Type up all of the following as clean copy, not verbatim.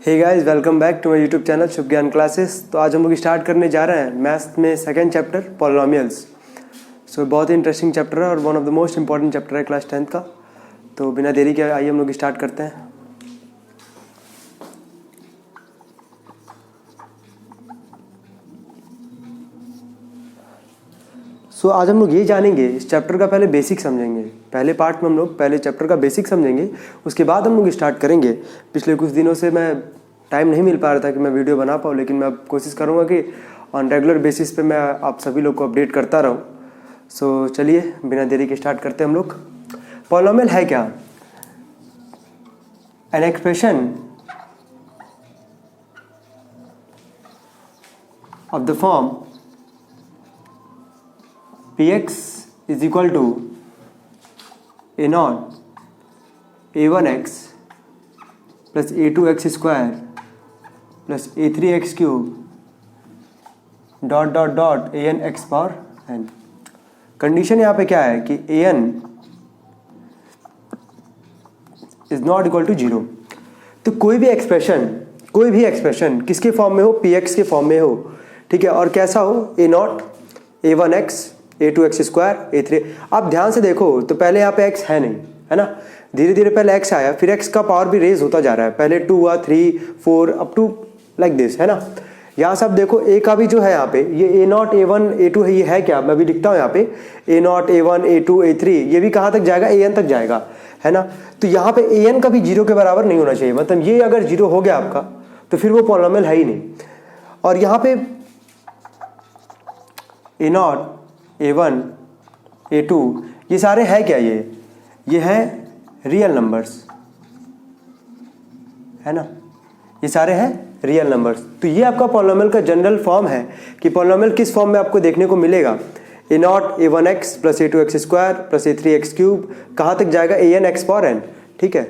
Hey guys, welcome back to my YouTube channel Shubh Gyan classes. तो आज हम लोग स्टार्ट करने जा रहे हैं मैथ्स में सेकंड चैप्टर पॉलिनोमियल्स। सो बहुत ही इंटरेस्टिंग चैप्टर है और one of the most important chapter है क्लास 10th का। तो बिना देरी के आइए हम लोग स्टार्ट करते हैं। आज हम लोग ये जानेंगे, इस चैप्टर का पहले बेसिक समझेंगे। पहले पार्ट में हम लोग पहले चैप्टर का बेसिक समझेंगे, उसके बाद हम लोग स्टार्ट करेंगे। पिछले कुछ दिनों से मैं टाइम नहीं मिल पा रहा था कि मैं वीडियो बना पाऊँ, लेकिन मैं अब कोशिश करूँगा कि ऑन रेगुलर बेसिस पे मैं आप सभी लोग को अपडेट करता रहूँ। चलिए बिना देरी के स्टार्ट करते हैं हम लोग। पॉलिनोमियल है क्या? An expression of the form Px is equal to a naught a1x plus a2x square plus a3x cube dot dot dot an x power n। Condition यहाँ पे क्या है कि an is not equal to 0। तो कोई भी expression किसके form में हो? px के फॉर्म में हो, ठीक है। और कैसा हो? a not a1x a2x square a3। आप ध्यान से देखो तो पहले यहाँ पे x है नहीं, है ना। धीरे धीरे पहले x आया, फिर x का पावर भी रेज होता जा रहा है। पहले 2 हुआ, 3 4 अप टू लाइक दिस, है ना। यहाँ सब देखो a का भी जो है यहाँ पे ये a नॉट a1 a2 है। ये है क्या? मैं भी लिखता हूँ यहाँ पे a not a1 a2 a3। ये भी कहाँ तक जाएगा? an तक जाएगा, है ना। तो यहाँ पे an का भी 0 के बराबर नहीं होना चाहिए। मतलब ये अगर 0 हो गया आपका तो फिर वो पॉलिनोमियल है ही नहीं। और यहाँ पे a नॉट a1 a2 ये सारे है क्या? ये है रियल नंबर्स, है ना। ये सारे हैं रियल नंबर्स। तो ये आपका पॉलिनोमियल का जनरल फॉर्म है कि पॉलिनोमियल किस फॉर्म में आपको देखने को मिलेगा। a not a1x plus a2x square plus a3x cube कहाँ तक जाएगा? an x पावर n, ठीक है।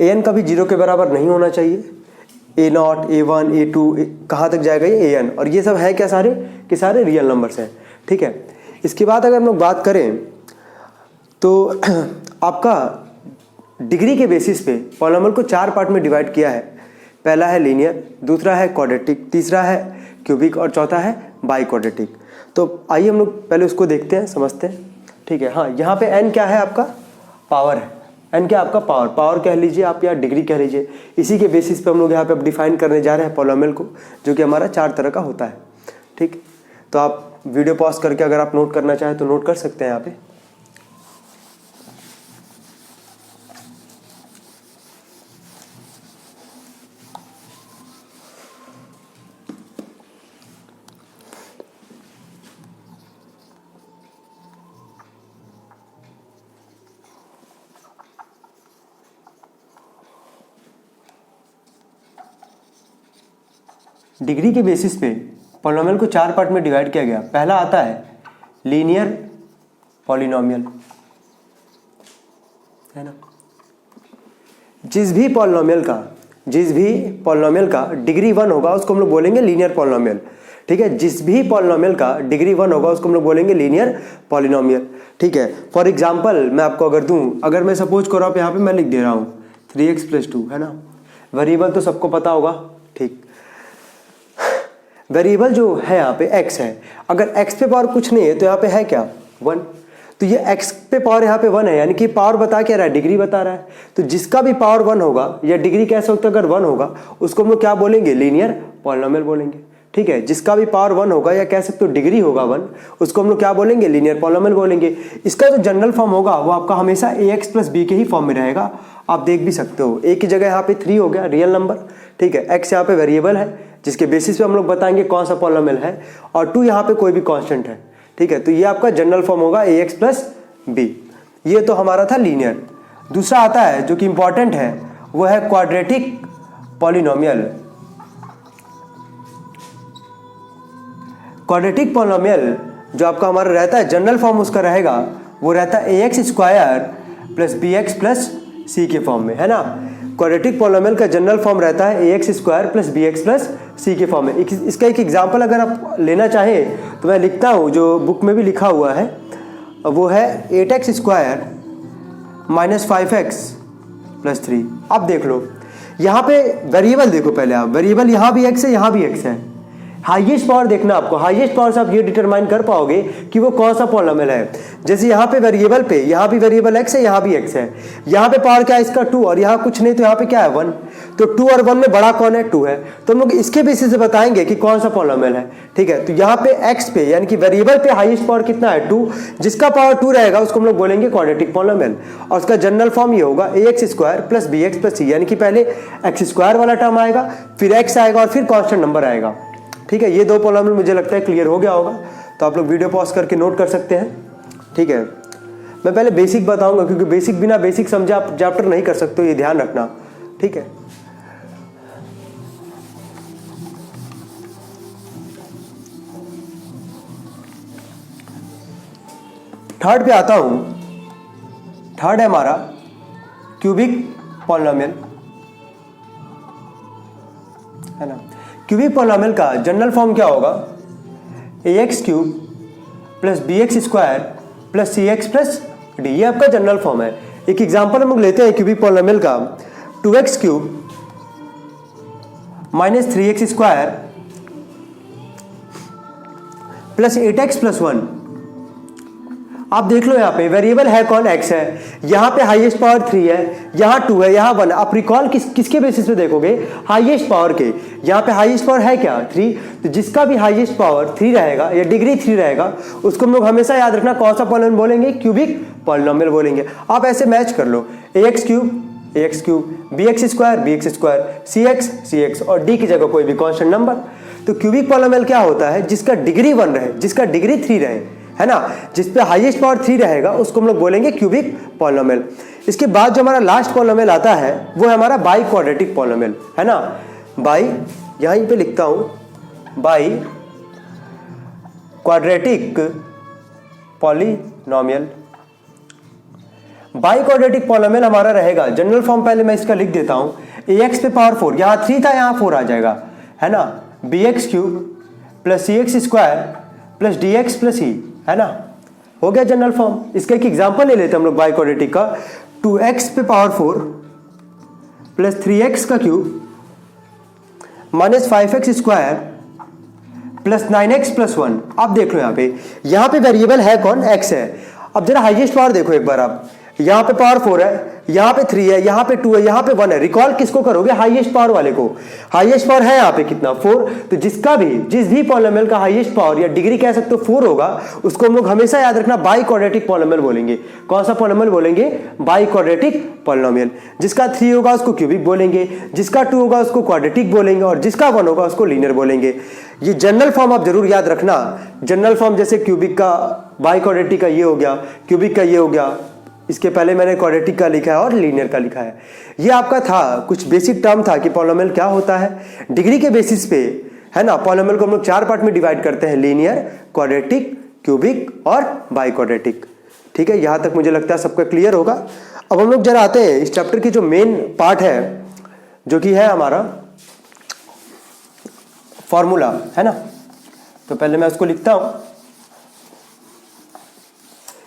an का भी 0 के बराबर नहीं होना चाहिए। a नॉट a1 a2 कहाँ तक जाएगा? ये an। और ये सब है क्या? सारे के सारे रियल नंबर्स हैं, ठीक है। इसके बाद अगर हम लोग बात करें तो आपका डिग्री के बेसिस पे पॉलिनोमियल को 4 पार्ट में डिवाइड किया है। पहला है लीनियर, दूसरा है क्वाड्रेटिक, तीसरा है क्यूबिक और चौथा है बाई क्वाड्रेटिक। तो आइए हम लोग पहले उसको देखते हैं, समझते हैं, ठीक है। हाँ, यहाँ पे n क्या है? आपका पावर है। n क्या? आपका पावर कह लीजिए आप या डिग्री कह लीजिए। इसी के बेसिस पे हम लोग यहाँ पे अब डिफाइन करने जा रहे हैं पॉलिनोमियल को, जो कि हमारा 4 तरह का होता है, ठीक। तो आप वीडियो पॉज करके अगर आप नोट करना चाहें तो नोट कर सकते हैं यहाँ पे। डिग्री के बेसिस पे पॉलिनोमियल को 4 पार्ट में डिवाइड किया गया। पहला आता है लीनियर पॉलिनोमियल, है ना। जिस भी पॉलिनोमियल का डिग्री 1 होगा उसको हम लोग बोलेंगे लीनियर पॉलिनोमियल, ठीक है। जिस भी पॉलिनोमियल का डिग्री 1 होगा उसको हम लोग बोलेंगे लीनियर पॉलिनोमियल, ठीक है। फॉर एग्जाम्पल मैं आपको अगर दूं, अगर मैं सपोज करो आप यहाँ पे मैं लिख दे रहा हूँ 3x + 2, है ना। वेरिएबल तो सबको पता होगा, ठीक। वेरिएबल जो है यहाँ पे x है। अगर x पे पावर कुछ नहीं है तो यहाँ पे है क्या? 1। तो ये x पे पावर यहाँ पे 1 है, यानी कि पावर बता क्या रहा है? डिग्री बता रहा है। तो जिसका भी पावर 1 होगा या डिग्री कह सकते अगर 1 होगा उसको हम लोग क्या बोलेंगे? लीनियर पॉलिनोमियल बोलेंगे, ठीक है। जिसका भी पावर 1 होगा या कह सकते हो डिग्री होगा 1, उसको हम लोग क्या बोलेंगे? लीनियर पॉलिनोमियल बोलेंगे। इसका जो जनरल फॉर्म होगा वो आपका हमेशा ax + b के ही फॉर्म में रहेगा। आप देख भी सकते हो a की जगह यहाँ पे 3 हो गया रियल नंबर, ठीक है। x यहाँ पे वेरिएबल है जिसके बेसिस पे हम लोग बताएंगे कौन सा पॉलिनोमियल है, और 2 यहाँ पे कोई भी कांस्टेंट है, ठीक है। तो ये आपका जनरल फॉर्म होगा ax + b। ये तो हमारा था लीनियर। दूसरा आता है जो कि इंपॉर्टेंट है, वो है क्वाड्रेटिक पॉलिनोमियल। क्वाड्रेटिक पॉलिनोमियल जो आपका हमारा रहता है, जनरल फॉर्म उसका रहेगा वो रहता है ax² + bx + c के फॉर्म में, है ना। क्वाड्रेटिक पॉलिनोमियल का जनरल फॉर्म रहता है ax² + bx + c के फॉर्म में। इसका एक एग्जांपल अगर आप लेना चाहें तो मैं लिखता हूँ, जो बुक में भी लिखा हुआ है, वो है 8x² - 5x + 3। अब देख लो यहाँ पे वेरिएबल देखो पहले आप, वेरिएबल यहाँ भी x है, यहाँ भी x है। हाईएस्ट पावर देखना आपको, हाईएस्ट पावर से आप ये डिटरमाइन कर पाओगे कि वो कौन सा पॉलिनोमियल है। जैसे यहाँ पे वेरिएबल पे, यहाँ भी वेरिएबल x है, यहाँ भी x है, यहाँ पे पावर क्या है इसका 2 और यहाँ कुछ नहीं, तो यहाँ पे क्या है 1। तो 2 और 1 में बड़ा कौन है, 2 है। तो हम लोग इसके बेसिस से बताएंगे कि कौन सा पॉलिनोमियल है। ठीक है, तो यहाँ पे x पे यानी कि वेरिएबल पे हाईएस्ट पावर कितना है 2, जिसका पावर 2 रहेगा उसको हम लोग बोलेंगे क्वाड्रेटिक पॉलिनोमियल। और उसका जनरल फॉर्म ये होगा ax square plus bx plus c, यानी कि पहले x स्क्वायर वाला टर्म आएगा, फिर x आएगा और फिर कांस्टेंट नंबर आएगा। ठीक है, ये दो पॉलिनोमियल मुझे लगता है क्लियर हो गया होगा। तो आप लोग वीडियो पॉज करके नोट कर सकते हैं। ठीक है, मैं पहले बेसिक बताऊंगा क्योंकि बेसिक बिना बेसिक समझे आप चैप्टर नहीं कर सकते, ये ध्यान रखना। ठीक है, थर्ड पे आता हूं। थर्ड है हमारा क्यूबिक पॉलिनोमियल, है ना। क्यूबिक पॉलिनोमियल का जनरल फॉर्म क्या होगा, ax cube plus bx square plus cx plus d, ये आपका जनरल फॉर्म है। एक एग्जांपल हम लोग लेते हैं क्यूबिक पॉलिनोमियल का, 2x cube minus 3x square plus 8x plus 1। आप देख लो यहाँ पे वेरिएबल है कौन, x है, यहाँ पे हाईएस्ट पावर 3 है, यहाँ 2 है, यहाँ 1। आप रिकॉल किसके बेसिस पे देखोगे, हाईएस्ट पावर के। यहाँ पे हाईएस्ट पावर है क्या 3, तो जिसका भी हाईएस्ट पावर 3 रहेगा या डिग्री 3 रहेगा उसको हम लोग हमेशा याद रखना कौन सा पॉलिनोमियल बोलेंगे, क्यूबिक पॉलिनोमियल बोलेंगे। आप ऐसे मैच कर लो, ax cube bx square cx और d की जगह कोई भी कांस्टेंट नंबर। तो क्यूबिक पॉलिनोमियल क्या होता है, जिसका डिग्री 1 रहे, जिसका डिग्री 3 रहे, है ना, जिस पे हाईएस्ट पावर 3 रहेगा उसको हम लोग बोलेंगे क्यूबिक पॉलिनोमियल। इसके बाद जो हमारा लास्ट पॉलिनोमियल आता है वो है हमारा बाई क्वाड्रेटिक पॉलिनोमियल, है ना। बाई, यहीं पे लिखता हूं, by quadratic polynomial. By quadratic polynomial हमारा रहेगा, जनरल फॉर्म पहले मैं इसका लिख देता हूं, ax पे पावर 4, यहां 3 था यहां 4 आ जाएगा, है ना, bx cube plus cx square plus dx plus e, है ना, हो गया जनरल फॉर्म। इसका एक एग्जांपल ले लेते हैं हम लोग बाई क्वाड्रेटिक का, 2x पे पावर 4 प्लस 3x का cube minus 5x square plus 9x plus 1। अब देख लो यहाँ पे वेरिएबल है कौन, x है। अब जरा हाईएस्ट पावर देखो एक बार आप, यहाँ पे पावर 4 है, यहाँ पे 3 है, यहाँ पे 2 है, यहाँ पे 1 है। रिकॉल किसको करोगे, हाईएस्ट पावर वाले को। हाईएस्ट पावर है यहाँ पे कितना 4, तो जिस भी पॉलिनोमियल का हाईएस्ट पावर या डिग्री कह सकते हो 4 होगा उसको हम लोग हमेशा याद रखना बाई क्वाड्रेटिक पॉलिनोमियल बोलेंगे। कौन सा पॉलिनोमियल बोलेंगे, बाई क्वाड्रेटिक पॉलिनोमियल। जिसका 3 होगा उसको क्यूबिक बोलेंगे, जिसका 2 होगा उसको क्वाड्रेटिक बोलेंगे और जिसका 1 होगा उसको लीनियर बोलेंगे। ये जनरल फॉर्म आप जरूर याद रखना। जनरल फॉर्म जैसे क्यूबिक का, बाई क्वाड्रेटिक का ये हो गया, क्यूबिक का ये हो गया, इसके पहले मैंने क्वाड्रेटिक का लिखा है और लीनियर का लिखा है। ये आपका था कुछ बेसिक टर्म था कि पॉलिनोमियल क्या होता है डिग्री के बेसिस पे, है ना। पॉलिनोमियल को हम लोग 4 पार्ट में डिवाइड करते हैं, लीनियर, क्वाड्रेटिक, क्यूबिक और बाई क्वाड्रेटिक। ठीक है, यहां तक मुझे लगता है सबका क्लियर होगा। अब हम लोग जरा आते हैं इस चैप्टर की जो मेन पार्ट है, जो कि है हमारा फॉर्मूला, है ना। तो पहले मैं उसको लिखता हूं।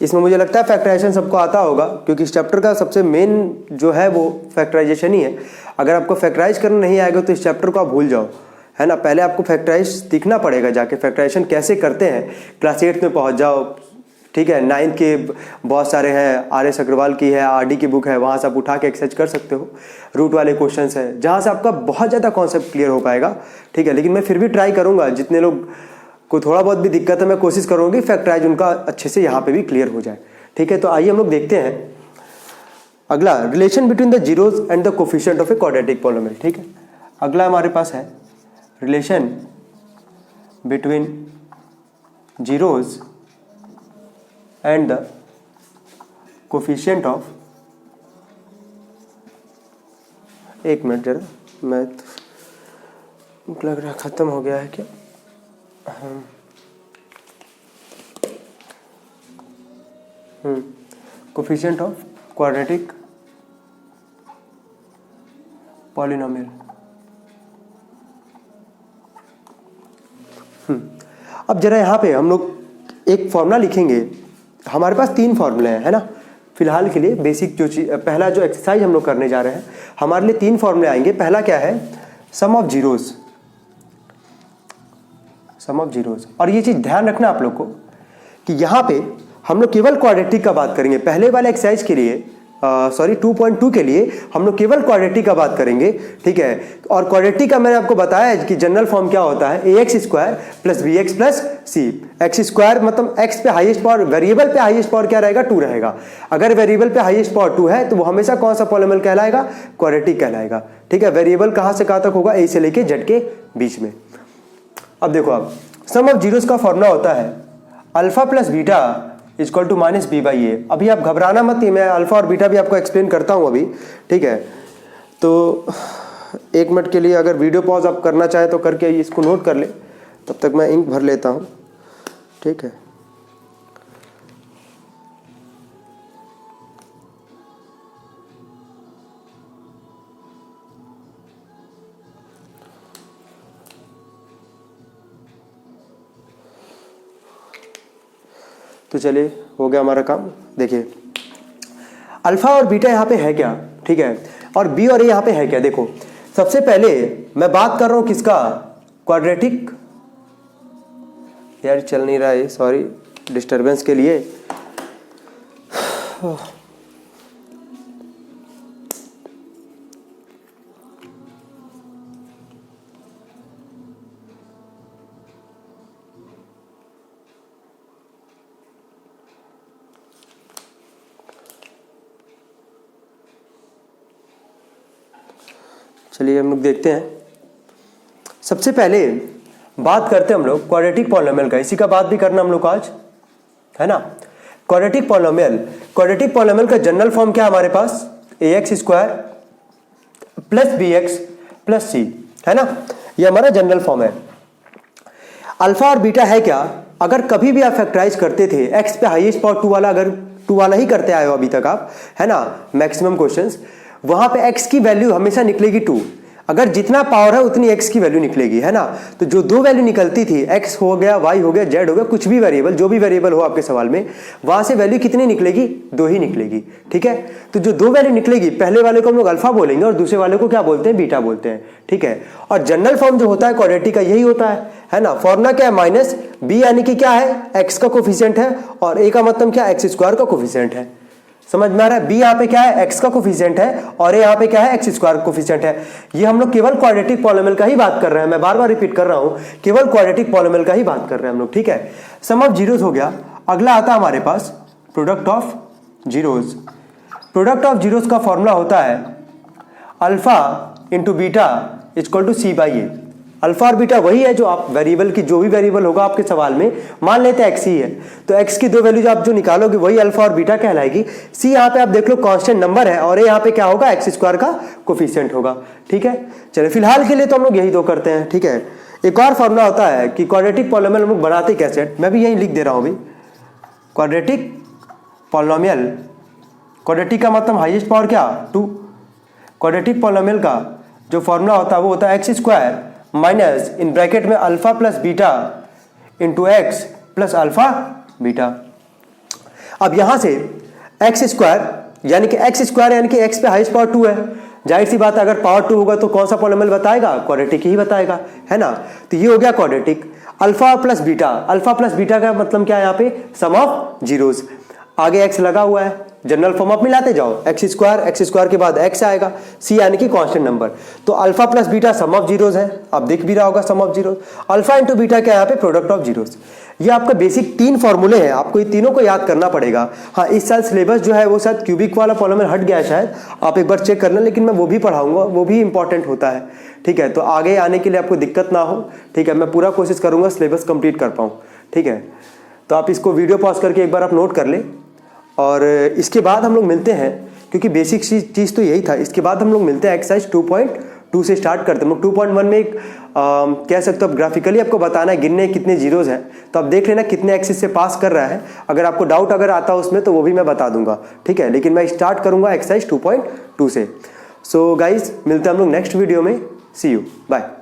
इसमें मुझे लगता है फैक्टराइजेशन सबको आता होगा क्योंकि इस चैप्टर का सबसे मेन जो है वो फैक्टराइजेशन ही है। अगर आपको फैक्टराइज करना नहीं आएगा तो इस चैप्टर को आप भूल जाओ, है ना। पहले आपको फैक्टराइज सीखना पड़ेगा, जाके फैक्टराइजेशन कैसे करते हैं क्लास 8 में पहुंच जाओ। ठीक है, 9th के बहुत सारे हैं, RS अग्रवाल की है, RD की बुक है, वहाँ से आप उठा के एक्सरसाइज कर सकते हो। रूट वाले क्वेश्चंस है जहाँ से आपका बहुत ज़्यादा कॉन्सेप्ट क्लियर हो पाएगा। ठीक है, लेकिन मैं फिर भी ट्राई करूँगा, जितने लोग को थोड़ा बहुत भी दिक्कत है मैं कोशिश करूँगी फैक्टराइज उनका अच्छे से यहाँ पे भी क्लियर हो जाए। ठीक है, तो आइए हम लोग देखते हैं अगला, relation between the zeros and the coefficient of a quadratic polynomial. ठीक है, अगला हमारे पास है relation between zeros and the coefficient of, एक मिनट जरा, मैं लग रहा खत्म हो गया है क्या। Coefficient of quadratic polynomial. अब जरा यहाँ पे हम लोग एक फॉर्मूला लिखेंगे। हमारे पास 3 फॉर्मूले हैं, है ना। फिलहाल के लिए बेसिक जो चीज, पहला जो एक्सरसाइज हम लोग करने जा रहे हैं, हमारे लिए 3 फॉर्मूले आएंगे। पहला क्या है, sum of zeros, sum of zeros. और ये चीज ध्यान रखना आप लोग को कि यहाँ पे हम लोग केवल क्वाड्रेटिक का बात करेंगे। पहले वाले एक्सरसाइज के लिए 2.2 के लिए हम लोग केवल क्वाड्रेटिक का बात करेंगे, ठीक है। और क्वाड्रेटिक का मैंने आपको बताया कि जनरल फॉर्म क्या होता है, ax square plus bx plus c। X square मतलब x पे हाईएस्ट पावर, वेरिएबल पे हाईएस्ट पावर क्या रहेगा, 2 रहेगा। अगर वेरिएबल पे हाईएस्ट पावर 2 है तो वो हमेशा कौन सा पॉलिनोमियल कहलाएगा, क्वाड्रेटिक कहलाएगा, ठीक है। वेरिएबल कहां से कहां तक होगा, a से लेके z के बीच में। अब देखो, आप सम ऑफ जीरोस का फॉर्मूला होता है alpha plus beta equal to minus B by A. अभी आप घबराना मत, मैं अल्फा और बीटा भी आपको एक्सप्लेन करता हूँ अभी, ठीक है। तो 1 मिनट के लिए अगर वीडियो पॉज आप करना चाहे तो करके इसको नोट कर ले, तब तक मैं इंक भर लेता हूँ, ठीक है। तो चलिए, हो गया हमारा काम। देखिए अल्फा और बीटा यहाँ पे है क्या, ठीक है, और बी और ए यहाँ पे है क्या। देखो सबसे पहले मैं बात कर रहा हूँ किसका, क्वाड्रेटिक। यार चल नहीं रहा है, सॉरी डिस्टरबेंस के लिए। चलिए हम लोग देखते हैं। सबसे पहले बात करते हैं हम लोग क्वाड्रेटिक पॉलिनोमियल का, इसी का बात भी करना हम लोग आज, है ना। क्वाड्रेटिक पॉलिनोमियल का जनरल फॉर्म क्या है हमारे पास, ax square plus bx plus c, है ना। ये हमारा जनरल फॉर्म है। अल्फा और बीटा है क्या, अगर कभी भी आप फैक्टराइज करते थे x पे हाईएस्ट पावर 2 वाला, अगर 2 वाला ही करते आए हो अभी तक आप, है ना, मैक्सिमम क्वेश्चंस, वहां पे x की वैल्यू हमेशा निकलेगी 2। अगर जितना पावर है उतनी x की वैल्यू निकलेगी, है ना। तो जो 2 वैल्यू निकलती थी, x हो गया, y हो गया, z हो गया, कुछ भी वेरिएबल, जो भी वेरिएबल हो आपके सवाल में, वहां से वैल्यू कितनी निकलेगी, 2 ही निकलेगी, ठीक है। तो जो 2 वैल्यू निकलेगी, पहले वाले को हम लोग अल्फा बोलेंगे और दूसरे वाले को क्या बोलते हैं, बीटा बोलते हैं, ठीक है। और जनरल फॉर्म जो होता है क्वाड्रेटिक का यही होता है ना। फॉर्मूला क्या है, माइनस b यानी कि क्या है, x का कोफिशिएंट है, और a का मतलब क्या, x स्क्वायर का कोफिशिएंट है। समझ में आ रहा है, b यहाँ पे क्या है, x का कोफिशिएंट है, और a यहाँ पे क्या है, x स्क्वायर कोफिशिएंट है। ये हम लोग केवल क्वाड्रेटिक पॉलिनोमियल का ही बात कर रहे हैं, मैं बार बार रिपीट कर रहा हूं, केवल क्वाड्रेटिक पॉलिनोमियल का ही बात कर रहे हैं हम लोग, ठीक है। सम ऑफ जीरोस हो गया। अगला आता है हमारे पास product of zeros. Product of zeros का फॉर्मूला होता है alpha into beta equal to C by A. Alpha और बीटा वही है जो आप वेरिएबल की, जो भी वेरिएबल होगा आपके सवाल में, मान लेते हैं x ही है, तो x की 2 वैल्यूज आप जो निकालोगे वही अल्फा और बीटा कहलाएगी। c यहाँ पे आप देख लो कांस्टेंट नंबर है, और a यहाँ पे क्या होगा, x स्क्वायर का कोफिशिएंट होगा, ठीक है। चलिए फिलहाल के लिए तो हम लोग यही 2 करते हैं, ठीक है। एक और फॉर्मूला होता है कि क्वाड्रेटिक पॉलिनोमियल हम लोग बनाते कैसे, मैं भी यही लिख दे रहा हूँ अभी। क्वाड्रेटिक पॉलिनोमियल, क्वाड्रेटिक का मतलब हाईएस्ट पावर क्या, 2। क्वाड्रेटिक पॉलिनोमियल का जो फॉर्मूला होता है वो होता है X square minus in bracket में alpha plus beta into X plus alpha beta. अब यहां से एक्स स्क्वायर यानी कि एक्स पे हाईएस्ट पावर 2 है, जाहिर सी बात है अगर पावर 2 होगा तो कौन सा पॉलिनोमियल बताएगा, क्वाड्रेटिक ही बताएगा, है ना। तो ये हो गया क्वाड्रेटिक। अल्फा प्लस बीटा का मतलब क्या है, यहाँ पे सम ऑफ जीरोस। आगे एक्स लगा हुआ है, जनरल फॉर्म आप मिलाते जाओ, एक्स स्क्वायर के बाद एक्स आएगा, सी यानी कि कांस्टेंट नंबर। तो alpha plus beta sum of zeros है, अब दिख भी रहा होगा sum of zeros. Alpha into beta क्या है, यहाँ पे प्रोडक्ट ऑफ जीरोस। ये आपका बेसिक 3 फॉर्मूले हैं, आपको ये तीनों को याद करना पड़ेगा। हाँ, इस साल सिलेबस जो है वो शायद क्यूबिक वाला पॉलिनोमियल हट गया शायद, आप एक बार चेक करना, लेकिन मैं वो भी पढ़ाऊंगा, वो भी इंपॉर्टेंट होता है, ठीक है। तो आगे आने के लिए आपको दिक्कत ना हो, ठीक है, मैं पूरा कोशिश करूंगा सिलेबस कंप्लीट कर पाऊँ, ठीक है। तो आप इसको वीडियो पॉज करके एक बार आप नोट कर ले, और इसके बाद हम लोग मिलते हैं, क्योंकि बेसिक चीज़ तो यही था। इसके बाद हम लोग मिलते हैं एक्सरसाइज 2.2 से स्टार्ट करते हैं। हम लोग 2.1 में एक कह सकते हो ग्राफिकली आपको बताना है गिनने कितने जीरोज हैं, तो आप देख लेना कितने एक्सिस से पास कर रहा है। अगर आपको डाउट अगर आता है उसमें तो वो भी मैं बता दूंगा, ठीक है। लेकिन मैं स्टार्ट करूंगा एक्सरसाइज 2.2 से। सो गाइज, मिलते हैं हम लोग नेक्स्ट वीडियो में। सी यू, बाय।